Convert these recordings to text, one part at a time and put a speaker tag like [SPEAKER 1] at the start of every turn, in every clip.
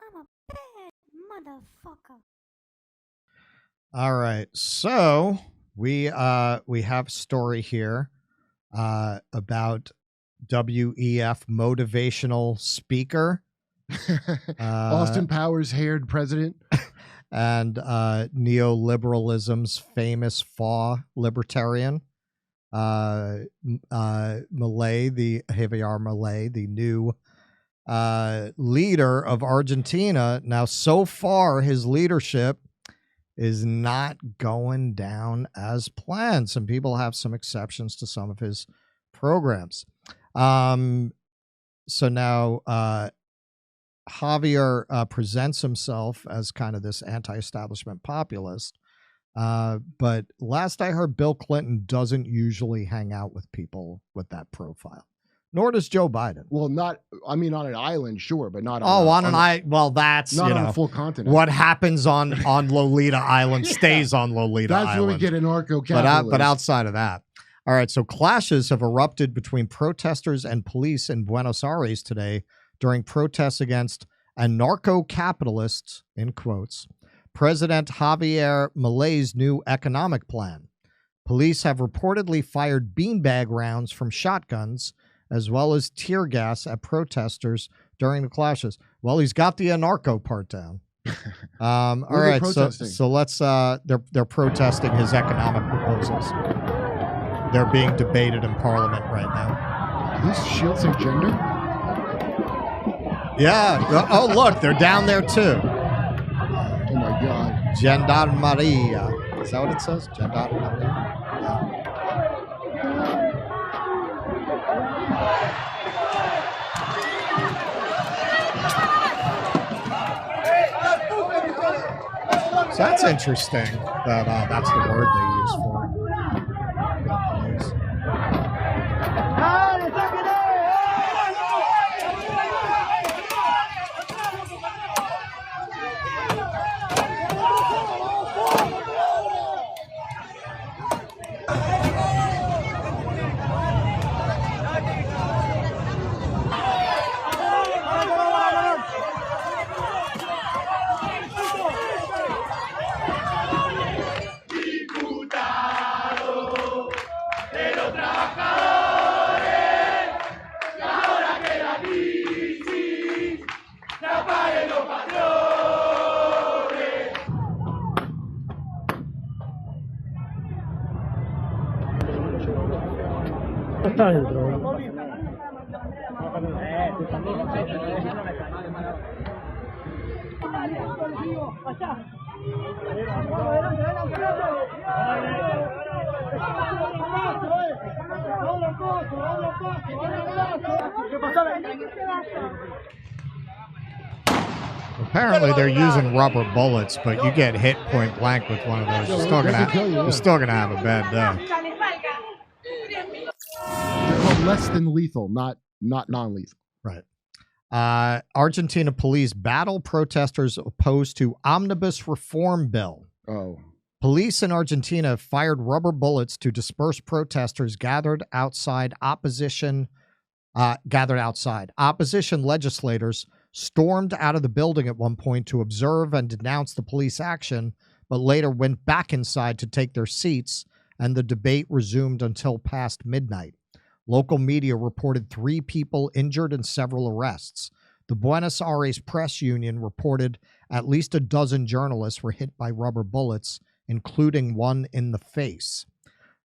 [SPEAKER 1] I'm a bad motherfucker.
[SPEAKER 2] All right, so we have a story here about WEF motivational speaker
[SPEAKER 3] Austin Powers haired president
[SPEAKER 2] and neoliberalism's famous FAW libertarian Milei, Javier Milei, the new leader of Argentina. Now, so far, his leadership is not going down as planned. Some people have some exceptions to some of his programs. So now Javier presents himself as kind of this anti-establishment populist. But last I heard, Bill Clinton doesn't usually hang out with people with that profile. Nor does Joe Biden.
[SPEAKER 3] Well, not, I mean, on an island, sure, but not
[SPEAKER 2] on an island. Well, that's,
[SPEAKER 3] not on a full continent.
[SPEAKER 2] What happens on Lolita Island stays on Lolita Island.
[SPEAKER 3] That's where we get anarcho-capitalism.
[SPEAKER 2] But outside of that. All right, so clashes have erupted between protesters and police in Buenos Aires today during protests against anarcho-capitalists, in quotes, President Javier Milei's new economic plan. Police have reportedly fired beanbag rounds from shotguns as well as tear gas at protesters during the clashes. Well, he's got the anarcho part down. All right, so let's. They're protesting his economic proposals. They're being debated in Parliament right now.
[SPEAKER 3] These shields say gender?
[SPEAKER 2] Yeah. Oh, look, they're down there too.
[SPEAKER 3] Oh my God.
[SPEAKER 2] Gendarmeria. Is that what it says? Gendarmeria. Yeah. So that's interesting that that's the word they use for it. Apparently they're using rubber bullets, but you get hit point blank with one of those, you're still gonna have a bad day.
[SPEAKER 3] They're called less than lethal, not non-lethal.
[SPEAKER 2] Right. Argentina police battle protesters opposed to omnibus reform bill.
[SPEAKER 3] Oh.
[SPEAKER 2] Police in Argentina fired rubber bullets to disperse protesters gathered outside. Opposition legislators stormed out of the building at one point to observe and denounce the police action, but later went back inside to take their seats, and the debate resumed until past midnight. Local media reported 3 people injured and several arrests. The Buenos Aires Press Union reported at least a dozen journalists were hit by rubber bullets, including one in the face.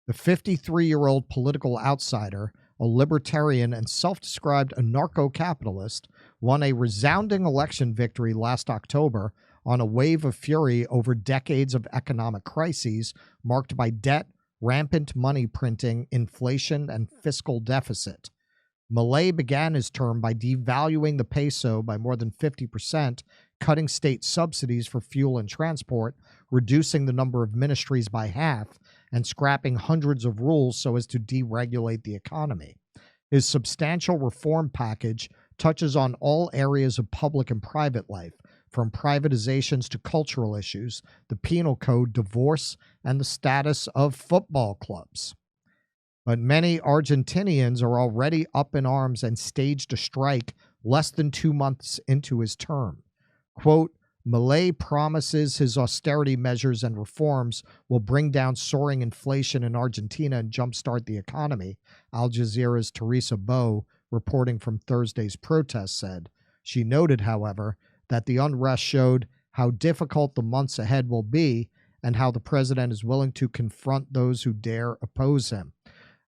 [SPEAKER 2] The 53-year-old political outsider, a libertarian and self-described anarcho-capitalist, won a resounding election victory last October on a wave of fury over decades of economic crises marked by debt, rampant money printing, inflation, and fiscal deficit. Milei began his term by devaluing the peso by more than 50%, cutting state subsidies for fuel and transport, reducing the number of ministries by half, and scrapping hundreds of rules so as to deregulate the economy. His substantial reform package touches on all areas of public and private life, from privatizations to cultural issues, the penal code, divorce, and the status of football clubs. But many Argentinians are already up in arms and staged a strike less than 2 months into his term. quote, Milei promises his austerity measures and reforms will bring down soaring inflation in Argentina and jumpstart the economy, Al Jazeera's Teresa Bo, reporting from Thursday's protest, said. She noted, however, that the unrest showed how difficult the months ahead will be and how the president is willing to confront those who dare oppose him.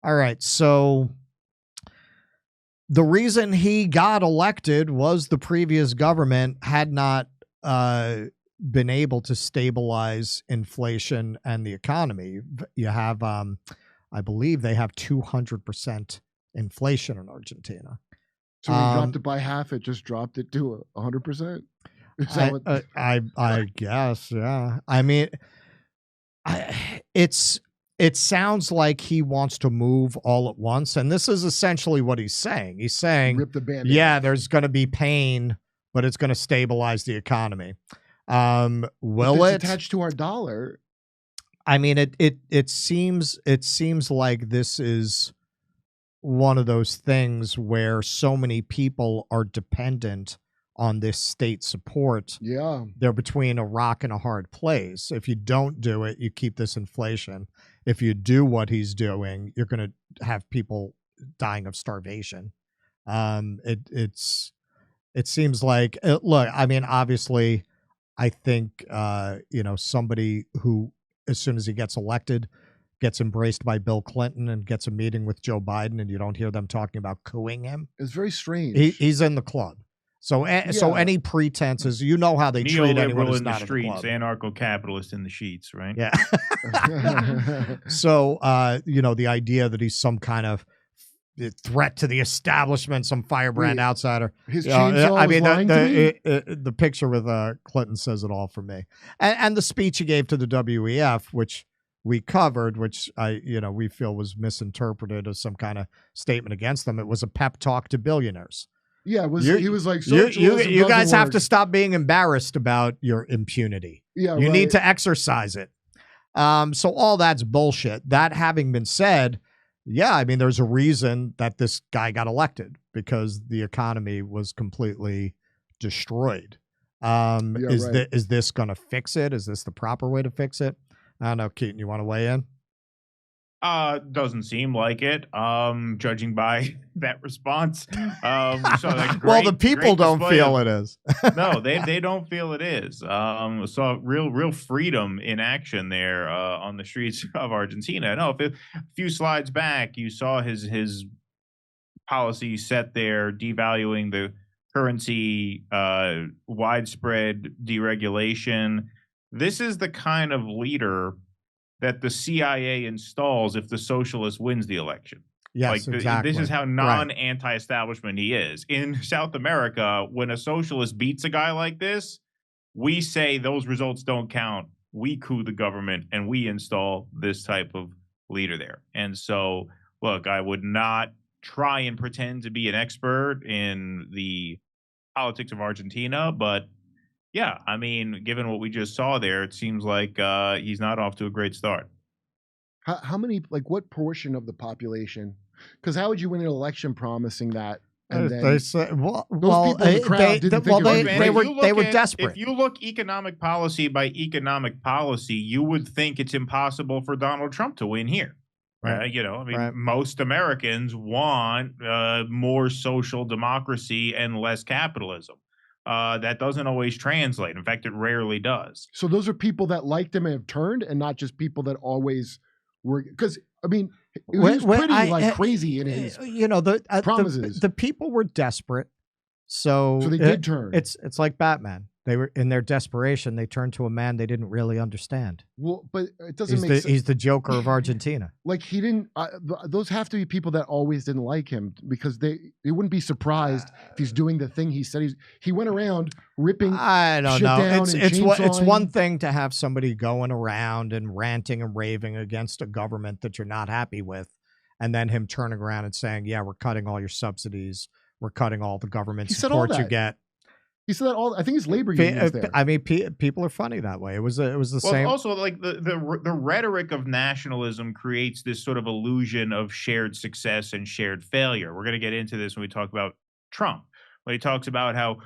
[SPEAKER 2] All right, so the reason he got elected was the previous government had not been able to stabilize inflation and the economy. You have, I believe they have 200% inflation in Argentina.
[SPEAKER 3] So when he dropped it by half, it just dropped it to 100%?
[SPEAKER 2] I guess, yeah. I mean, it sounds like he wants to move all at once, and this is essentially what he's saying. He's saying,
[SPEAKER 3] rip the Band-Aid
[SPEAKER 2] yeah,
[SPEAKER 3] off.
[SPEAKER 2] there's going to be pain, but it's going to stabilize the economy. Will
[SPEAKER 3] it's
[SPEAKER 2] it?
[SPEAKER 3] Attached to our dollar.
[SPEAKER 2] I mean, it seems like this is one of those things where so many people are dependent on this state support.
[SPEAKER 3] Yeah.
[SPEAKER 2] They're between a rock and a hard place. If you don't do it, you keep this inflation. If you do what he's doing, you're going to have people dying of starvation. It seems like, look, I mean, obviously, I think, somebody who, as soon as he gets elected, gets embraced by Bill Clinton and gets a meeting with Joe Biden, and you don't hear them talking about cooing him.
[SPEAKER 3] It's very strange.
[SPEAKER 2] He's in the club. So any pretenses, you know how they treat anyone who's
[SPEAKER 4] in the
[SPEAKER 2] not
[SPEAKER 4] streets,
[SPEAKER 2] in the club.
[SPEAKER 4] anarcho-capitalist in the sheets, right?
[SPEAKER 2] Yeah. So, the idea that he's some kind of threat to the establishment, some firebrand outsider.
[SPEAKER 3] His chainsaw was lying to me?
[SPEAKER 2] The picture with Clinton says it all for me. And the speech he gave to the WEF, which we covered, which we feel was misinterpreted as some kind of statement against them. It was a pep talk to billionaires.
[SPEAKER 3] Yeah, he was like,
[SPEAKER 2] you guys have to stop being embarrassed about your impunity.
[SPEAKER 3] Yeah,
[SPEAKER 2] you need to exercise it. So all that's bullshit. That having been said, yeah, I mean, there's a reason that this guy got elected, because the economy was completely destroyed. Is this going to fix it? Is this the proper way to fix it? I don't know, Keaton, you want to weigh in?
[SPEAKER 4] Doesn't seem like it, judging by that response.
[SPEAKER 2] Well, the people don't feel it is.
[SPEAKER 4] No, they don't feel it is. Saw real freedom in action there on the streets of Argentina. No, a few slides back, you saw his policy set there, devaluing the currency, widespread deregulation. This is the kind of leader that the CIA installs if the socialist wins the election.
[SPEAKER 2] Yes, exactly.
[SPEAKER 4] This is how non-anti-establishment he is. In South America, when a socialist beats a guy like this, we say those results don't count. We coup the government and we install this type of leader there. And so, look, I would not try and pretend to be an expert in the politics of Argentina, but yeah, I mean, given what we just saw there, it seems like he's not off to a great start.
[SPEAKER 3] How many, what portion of the population? Because how would you win an election promising that? And then
[SPEAKER 2] they say, people
[SPEAKER 3] in the crowd didn't think
[SPEAKER 2] they were desperate.
[SPEAKER 4] If you look economic policy by economic policy, you would think it's impossible for Donald Trump to win here. Right. Most Americans want more social democracy and less capitalism. That doesn't always translate. In fact, it rarely does.
[SPEAKER 3] So those are people that liked him and have turned, and not just people that always were. Because I mean, he was pretty crazy in his promises.
[SPEAKER 2] The people were desperate, so
[SPEAKER 3] they did turn.
[SPEAKER 2] It's like Batman. They were in their desperation. They turned to a man they didn't really understand.
[SPEAKER 3] Well, but it doesn't make sense.
[SPEAKER 2] He's the Joker of Argentina.
[SPEAKER 3] Like he didn't. Those have to be people that always didn't like him, because they wouldn't be surprised if he's doing the thing he said he went around ripping.
[SPEAKER 2] I don't know.
[SPEAKER 3] Down
[SPEAKER 2] it's one thing to have somebody going around and ranting and raving against a government that you're not happy with, and then him turning around and saying, "Yeah, we're cutting all your subsidies. We're cutting all the government support you get."
[SPEAKER 3] He said that all. I think his labor union was there.
[SPEAKER 2] I mean, people are funny that way. It was the same.
[SPEAKER 4] Also, like the rhetoric of nationalism creates this sort of illusion of shared success and shared failure. We're going to get into this when we talk about Trump, when he talks about how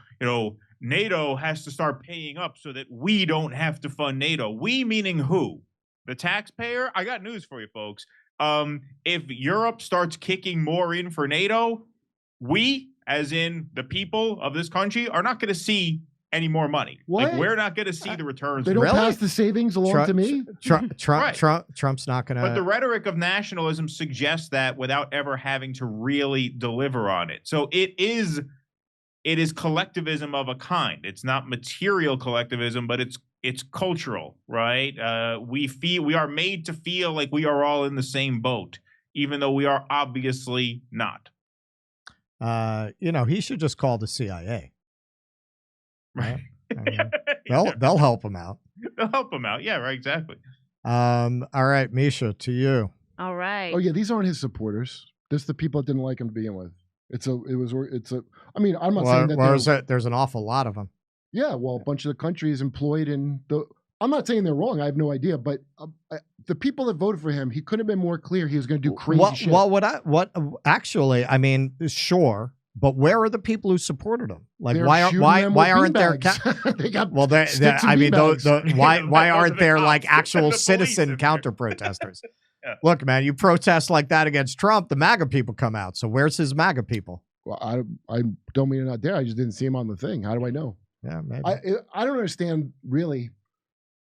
[SPEAKER 4] NATO has to start paying up so that we don't have to fund NATO. We meaning who? The taxpayer? I got news for you, folks. If Europe starts kicking more in for NATO, we, as in the people of this country, are not going to see any more money.
[SPEAKER 3] What?
[SPEAKER 4] Like, we're not going to see the returns.
[SPEAKER 3] They don't pass the savings along to me?
[SPEAKER 2] Trump's not going to.
[SPEAKER 4] But the rhetoric of nationalism suggests that without ever having to really deliver on it. So it is collectivism of a kind. It's not material collectivism, but it's cultural, right? We are made to feel like we are all in the same boat, even though we are obviously not.
[SPEAKER 2] He should just call the CIA.
[SPEAKER 4] Right.
[SPEAKER 2] I mean, they'll help him out.
[SPEAKER 4] They'll help him out. Yeah, right. Exactly.
[SPEAKER 2] All right, Misha, to you.
[SPEAKER 5] All right.
[SPEAKER 3] Oh yeah, these aren't his supporters. This is the people that didn't like him to begin with. I mean, I'm not saying that
[SPEAKER 2] there's an awful lot of them.
[SPEAKER 3] Yeah, well, a bunch of the countries employed in the. I'm not saying they're wrong. I have no idea, but the people that voted for him, he couldn't have been more clear. He was going to do crazy shit.
[SPEAKER 2] Well, actually, I mean, sure. But where are the people who supported him? Like, why aren't there?
[SPEAKER 3] They got
[SPEAKER 2] why aren't there like actual citizen counter protesters?
[SPEAKER 4] Yeah.
[SPEAKER 2] Look, man, you protest like that against Trump, the MAGA people come out. So where's his MAGA people?
[SPEAKER 3] Well, I don't mean they're not there. I just didn't see him on the thing. How do I know?
[SPEAKER 2] Yeah, maybe.
[SPEAKER 3] I don't understand really.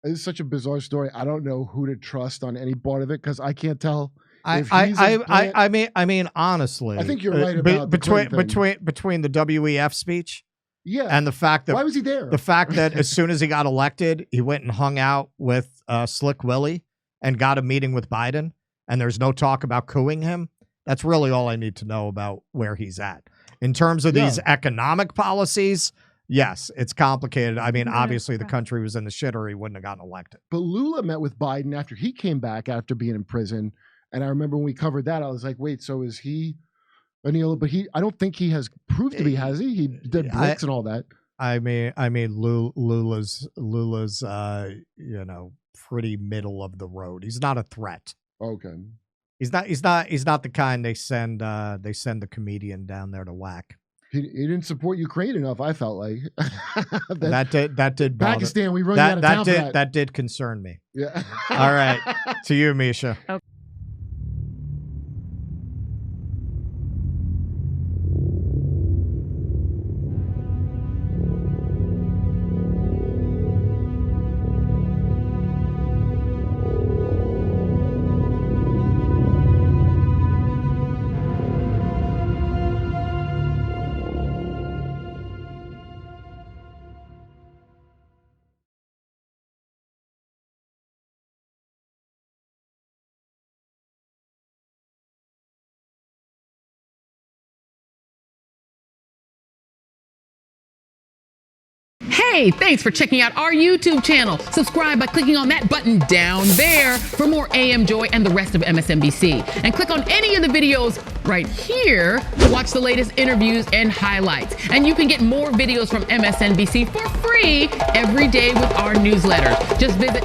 [SPEAKER 3] It's such a bizarre story. I don't know who to trust on any part of it because I can't tell.
[SPEAKER 2] I mean, honestly,
[SPEAKER 3] I think you're right about
[SPEAKER 2] between the WEF speech,
[SPEAKER 3] yeah,
[SPEAKER 2] and the fact that
[SPEAKER 3] why was he there?
[SPEAKER 2] The fact that as soon as he got elected, he went and hung out with Slick Willie and got a meeting with Biden, and there's no talk about cooing him. That's really all I need to know about where he's at in terms of these economic policies. Yes, it's complicated. I mean, obviously the country was in the shitter. He wouldn't have gotten elected.
[SPEAKER 3] But Lula met with Biden after he came back after being in prison. And I remember when we covered that, I was like, wait, so is he Anil? But I don't think he has proved to be, has he? He did bricks and all that.
[SPEAKER 2] I mean, Lula's, pretty middle of the road. He's not a threat.
[SPEAKER 3] Okay.
[SPEAKER 2] He's not the kind they send the comedian down there to whack.
[SPEAKER 3] He didn't support Ukraine enough, I felt like.
[SPEAKER 2] that did bother.
[SPEAKER 3] Pakistan, we run you out of town for that.
[SPEAKER 2] That did concern me.
[SPEAKER 3] Yeah.
[SPEAKER 2] All right. To you, Misha.
[SPEAKER 5] Okay. Hey, thanks for checking out our YouTube channel. Subscribe by clicking on that button down there for more AM Joy and the rest of MSNBC. And click on any of the videos right here to watch the latest interviews and highlights. And you can get more videos from MSNBC for free every day with our newsletter. Just visit